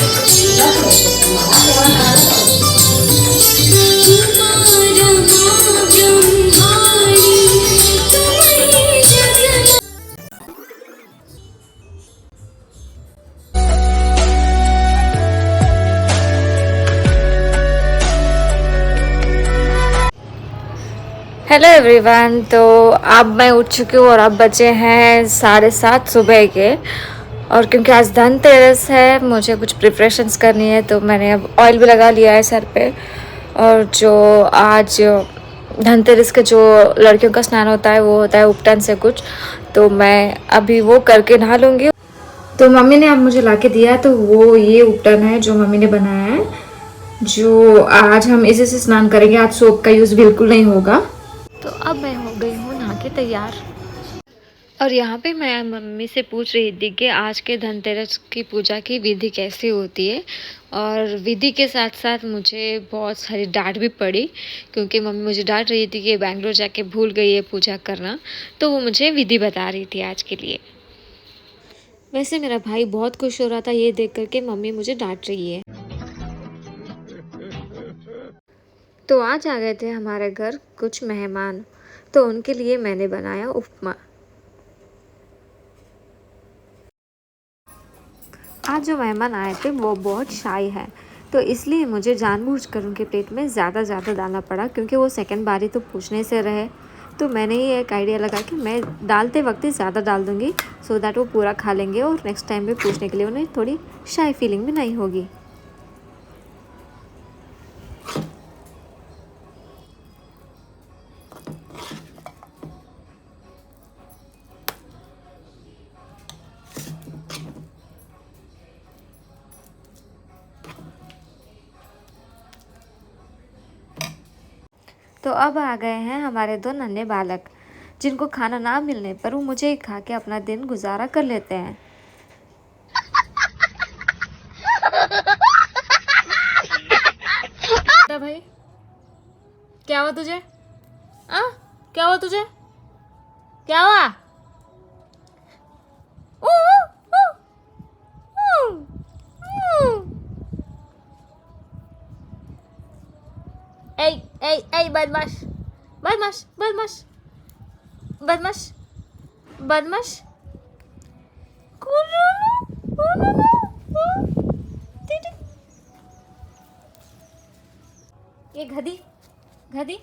Hello everyone. तो अब मैं उठ चुकी हूँ और अब बचे हैं 7:30 सुबह के। और क्योंकि आज धनतेरस है, मुझे कुछ प्रिपरेशंस करनी है, तो मैंने अब ऑयल भी लगा लिया है सर पे। और जो आज धनतेरस के जो लड़कियों का स्नान होता है वो होता है उपटन से कुछ, तो मैं अभी वो करके नहा लूँगी। तो मम्मी ने अब मुझे ला के दिया है, तो वो ये उपटन है जो मम्मी ने बनाया है, जो आज हम इसी से स्नान करेंगे। आज सोप का यूज़ बिल्कुल नहीं होगा। तो अब मैं हो गई हूँ नहा के तैयार। और यहाँ पे मैं मम्मी से पूछ रही थी कि आज के धनतेरस की पूजा की विधि कैसे होती है। और विधि के साथ साथ मुझे बहुत सारी डांट भी पड़ी, क्योंकि मम्मी मुझे डांट रही थी कि बैंगलोर जाके भूल गई है पूजा करना, तो वो मुझे विधि बता रही थी आज के लिए। वैसे मेरा भाई बहुत खुश हो रहा था ये देख कर के मम्मी मुझे डांट रही है। तो आज आ गए थे हमारे घर कुछ मेहमान, तो उनके लिए मैंने बनाया उपमा। आज जो मेहमान आए थे वो बहुत शाय है, तो इसलिए मुझे जानबूझकर उनके प्लेट में ज़्यादा डालना पड़ा, क्योंकि वो सेकंड बारी तो पूछने से रहे। तो मैंने ही एक आइडिया लगा कि मैं डालते वक्त ही ज़्यादा डाल दूँगी, सो दैट वो पूरा खा लेंगे और नेक्स्ट टाइम भी पूछने के लिए उन्हें थोड़ी शाय फीलिंग भी नहीं होगी। तो अब आ गए हैं हमारे दो नन्हे बालक, जिनको खाना ना मिलने पर वो मुझे ही खा के अपना दिन गुजारा कर लेते हैं। भाई क्या हुआ तुझे? क्या हुआ तुझे? क्या हुआ? ए बदमाश बदमाश बदमाश बदमाश बदमाश। ये गधी गधी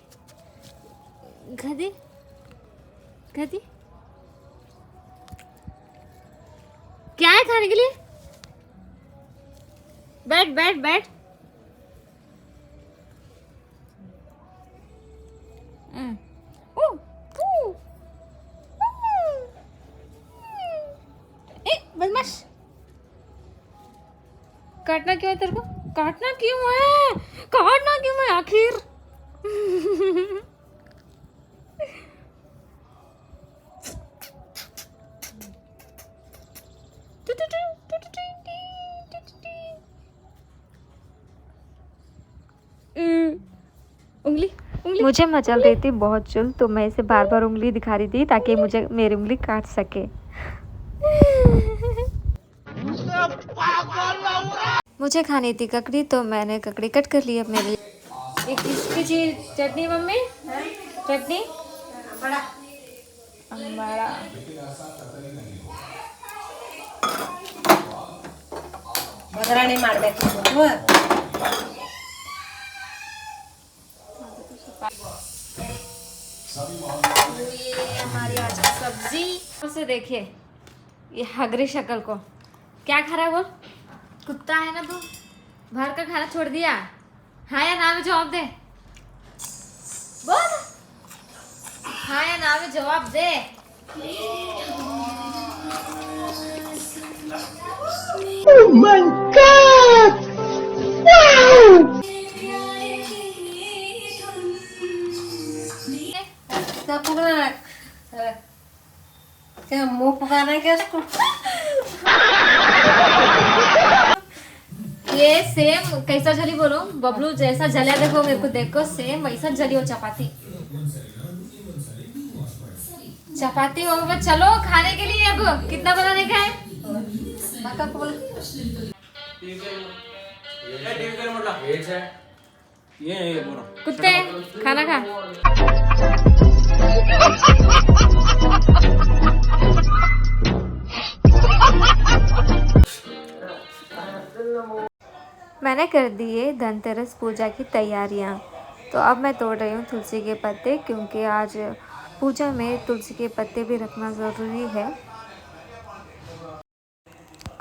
गधी गधी क्या है खाने के लिए? बैठ बैठ बैठ। बदमाश, काटना क्यों है तेरे को? काटना क्यों है? काटना क्यों है आखिर? उंगली उंगली मुझे मचल रही थी बहुत चुल, तो मैं इसे बार बार उंगली दिखा रही थी ताकि मुझे मेरी उंगली काट सके। मुझे खानी थी ककड़ी, तो मैंने ककड़ी कट कर ली। अब मेरे लिए एक किसकी चीज चटनी मम्मी? चटनी बड़ा बड़ा बगराणी ಮಾಡಬೇಕು। ये हमारी आज की सब्जी। उसे देखिए ये हगरी शक्ल को, क्या खा रहा है? बोल, कुत्ता है ना तू? भर का खाना छोड़ दिया? हाँ या ना में जवाब दे। बोल हाँ या ना में जवाब दे। Oh my God! Wow! क्या पकड़ा? क्या मुंह पकाना है क्या इसको? ये सेम कैसा जली बोलो, बबलू जैसा जला देखो, मेरे को देखो सेम वैसा जली हो चपाती। चपाती हो गया, चलो खाने के लिए। अब कितना बनाने का है? कुत्ते खाना खा। मैंने कर दी है धनतेरस पूजा की तैयारियां। तो अब मैं तोड़ रही हूँ तुलसी के पत्ते, क्योंकि आज पूजा में तुलसी के पत्ते भी रखना ज़रूरी है।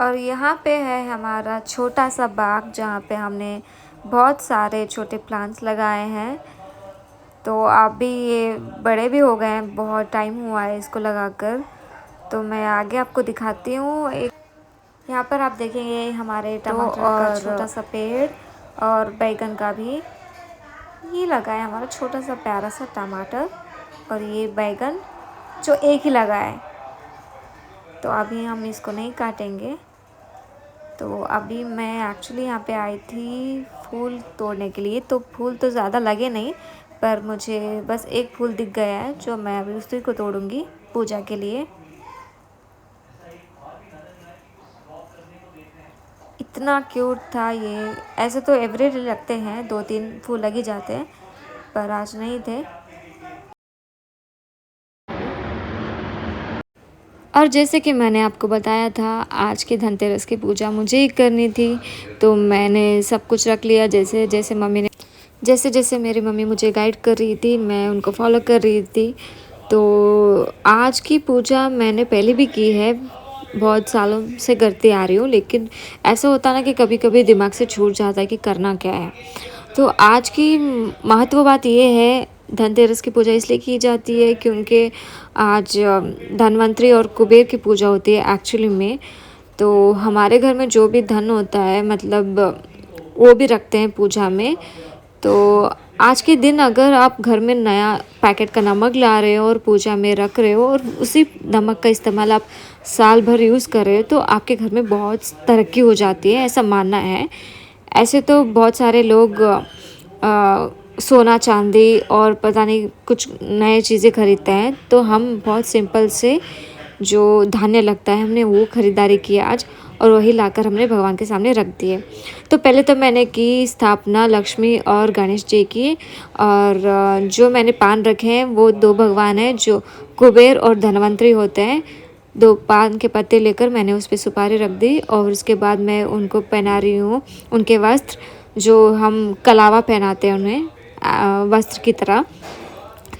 और यहाँ पे है हमारा छोटा सा बाग, जहाँ पे हमने बहुत सारे छोटे प्लांट्स लगाए हैं। तो आप भी ये बड़े भी हो गए हैं, बहुत टाइम हुआ है इसको लगाकर। तो मैं आगे आपको दिखाती हूँ। एक यहाँ पर आप देखेंगे हमारे टमाटर का छोटा सा पेड़ और बैगन का भी। ये लगा है हमारा छोटा सा प्यारा सा टमाटर, और ये बैगन जो एक ही लगा है। तो अभी हम इसको नहीं काटेंगे। तो अभी मैं एक्चुअली यहाँ पे आई थी फूल तोड़ने के लिए। तो फूल तो ज़्यादा लगे नहीं, पर मुझे बस एक फूल दिख गया है, जो मैं अभी उसी को तोड़ूंगी पूजा के लिए। इतना क्यूट था ये। ऐसे तो एवरीडे लगते हैं, 2-3 फूल लग ही जाते हैं, पर आज नहीं थे। और जैसे कि मैंने आपको बताया था, आज की धनतेरस की पूजा मुझे ही करनी थी। तो मैंने सब कुछ रख लिया, जैसे जैसे मेरी मम्मी मुझे गाइड कर रही थी, मैं उनको फॉलो कर रही थी। तो आज की पूजा मैंने पहले भी की है, बहुत सालों से करती आ रही हूँ, लेकिन ऐसा होता ना कि कभी कभी दिमाग से छूट जाता है कि करना क्या है। तो आज की महत्व बात ये है, धनतेरस की पूजा इसलिए की जाती है क्योंकि आज धनवंतरी और कुबेर की पूजा होती है एक्चुअली में। तो हमारे घर में जो भी धन होता है, मतलब वो भी रखते हैं पूजा में। तो आज के दिन अगर आप घर में नया पैकेट का नमक ला रहे हो और पूजा में रख रहे हो, और उसी नमक का इस्तेमाल आप साल भर यूज़ कर रहे हो, तो आपके घर में बहुत तरक्की हो जाती है, ऐसा मानना है। ऐसे तो बहुत सारे लोग सोना चांदी और पता नहीं कुछ नए चीज़ें खरीदते हैं। तो हम बहुत सिंपल से जो धान्य लगता है, हमने वो ख़रीदारी की आज, और वही लाकर हमने भगवान के सामने रख दिए। तो पहले तो मैंने की स्थापना लक्ष्मी और गणेश जी की। और जो मैंने पान रखे हैं वो 2 भगवान हैं, जो कुबेर और धनवंतरी होते हैं। 2 पान के पत्ते लेकर मैंने उस पर सुपारी रख दी, और उसके बाद मैं उनको पहना रही हूँ उनके वस्त्र, जो हम कलावा पहनाते हैं उन्हें वस्त्र की तरह।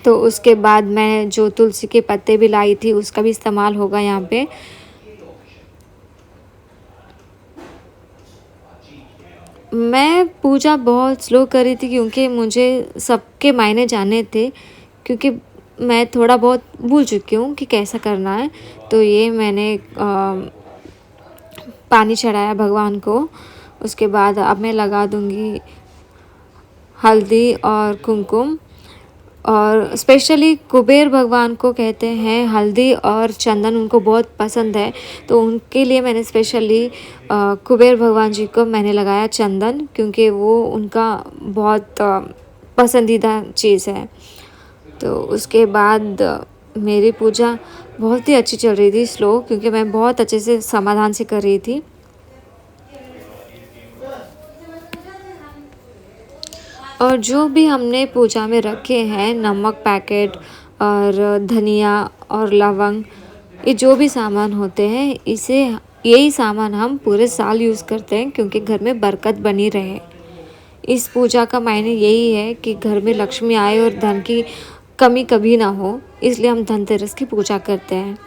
तो उसके बाद मैं जो तुलसी के पत्ते भी लाई थी, उसका भी इस्तेमाल होगा यहाँ पे। मैं पूजा बहुत स्लो करी थी, क्योंकि मुझे सबके मायने जानने थे, क्योंकि मैं थोड़ा बहुत भूल चुकी हूँ कि कैसा करना है। तो ये मैंने पानी चढ़ाया भगवान को। उसके बाद अब मैं लगा दूँगी हल्दी और कुमकुम। और स्पेशली कुबेर भगवान को कहते हैं हल्दी और चंदन, उनको बहुत पसंद है। तो उनके लिए मैंने स्पेशली कुबेर भगवान जी को मैंने लगाया चंदन, क्योंकि वो उनका बहुत पसंदीदा चीज़ है। तो उसके बाद मेरी पूजा बहुत ही अच्छी चल रही थी, स्लो, क्योंकि मैं बहुत अच्छे से समाधान से कर रही थी। और जो भी हमने पूजा में रखे हैं, नमक पैकेट और धनिया और लवंग, ये जो भी सामान होते हैं, इसे यही सामान हम पूरे साल यूज़ करते हैं, क्योंकि घर में बरकत बनी रहे। इस पूजा का मायने यही है कि घर में लक्ष्मी आए और धन की कमी कभी ना हो, इसलिए हम धनतेरस की पूजा करते हैं।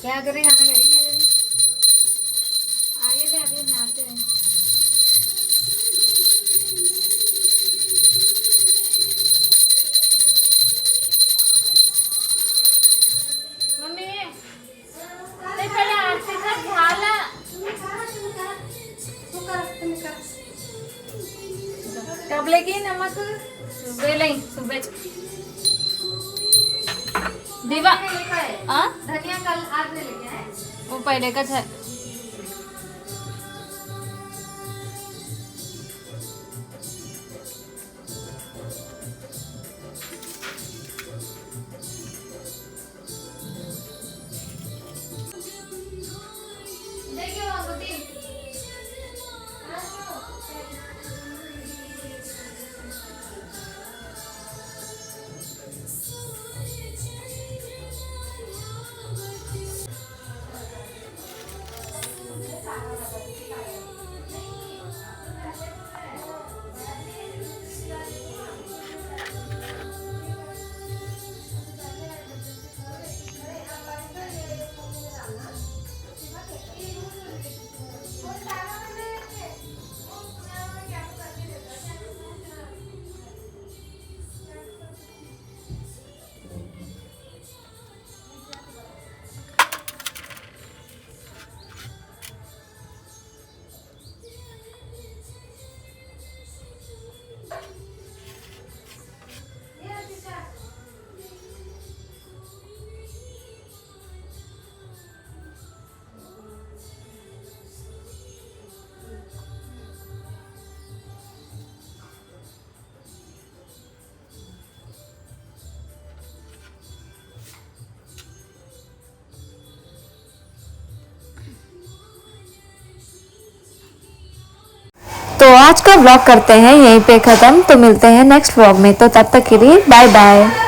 क्या करे खाना करे क्या करे आगे दे अभी नहाते हैं मम्मी ते पहिले आरती कर झाला कब लेगी नमक सुबह नहीं सुबह दीवा हाँ धनिया कल आज ले लेके आए वो पहले का था देखिए अंगूठी तो आज का व्लॉग करते हैं यहीं पे ख़त्म तो मिलते हैं नेक्स्ट व्लॉग में तो तब तक के लिए बाय बाय।